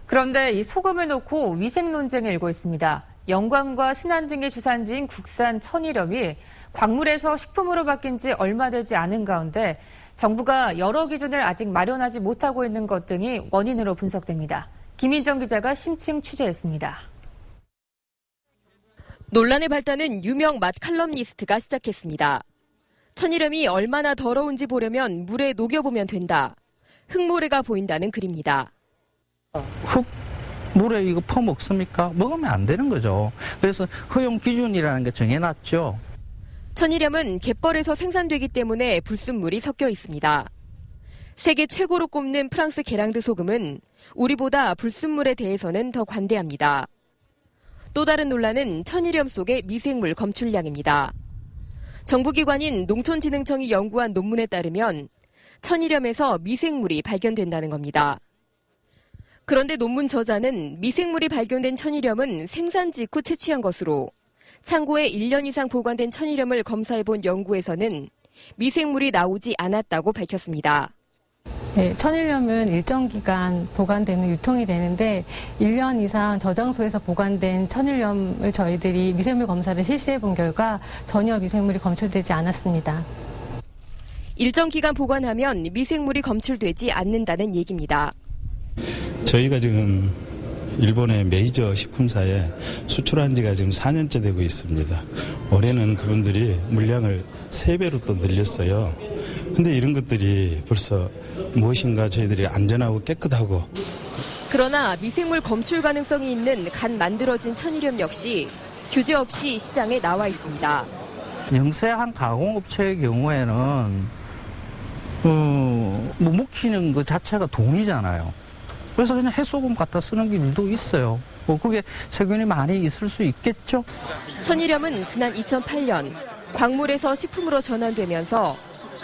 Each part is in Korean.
그런데 이 소금을 놓고 위생 논쟁이 일고 있습니다. 영광과 신안 등의 주산지인 국산 천일염이 광물에서 식품으로 바뀐 지 얼마 되지 않은 가운데 정부가 여러 기준을 아직 마련하지 못하고 있는 것 등이 원인으로 분석됩니다. 김인정 기자가 심층 취재했습니다. 논란의 발단은 유명 맛 칼럼니스트가 시작했습니다. 천일염이 얼마나 더러운지 보려면 물에 녹여보면 된다. 흙모래가 보인다는 글입니다. 물에 이거 퍼먹습니까? 먹으면 안 되는 거죠. 그래서 허용 기준이라는 게 정해놨죠. 천일염은 갯벌에서 생산되기 때문에 불순물이 섞여 있습니다. 세계 최고로 꼽는 프랑스 게랑드 소금은 우리보다 불순물에 대해서는 더 관대합니다. 또 다른 논란은 천일염 속의 미생물 검출량입니다. 정부기관인 농촌진흥청이 연구한 논문에 따르면 천일염에서 미생물이 발견된다는 겁니다. 그런데 논문 저자는 미생물이 발견된 천일염은 생산 직후 채취한 것으로 창고에 1년 이상 보관된 천일염을 검사해본 연구에서는 미생물이 나오지 않았다고 밝혔습니다. 네, 천일염은 일정 기간 보관되는 유통이 되는데 1년 이상 저장소에서 보관된 천일염을 저희들이 미생물 검사를 실시해 본 결과 전혀 미생물이 검출되지 않았습니다. 일정 기간 보관하면 미생물이 검출되지 않는다는 얘기입니다. 저희가 지금 일본의 메이저 식품사에 수출한 지가 지금 4년째 되고 있습니다. 올해는 그분들이 물량을 3배로 또 늘렸어요. 근데 이런 것들이 벌써 무엇인가 저희들이 안전하고 깨끗하고. 그러나 미생물 검출 가능성이 있는 간 만들어진 천일염 역시 규제 없이 시장에 나와 있습니다. 영세한 가공업체의 경우에는 묵히는 것 자체가 돈이잖아요. 그래서 그냥 해소금 갖다 쓰는 일도 있어요. 그게 세균이 많이 있을 수 있겠죠. 천일염은 지난 2008년 광물에서 식품으로 전환되면서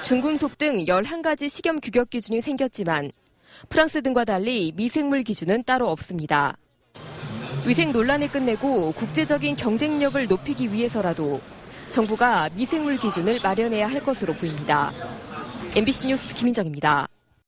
중금속 등 11가지 식염 규격 기준이 생겼지만 프랑스 등과 달리 미생물 기준은 따로 없습니다. 위생 논란을 끝내고 국제적인 경쟁력을 높이기 위해서라도 정부가 미생물 기준을 마련해야 할 것으로 보입니다. MBC 뉴스 김인정입니다.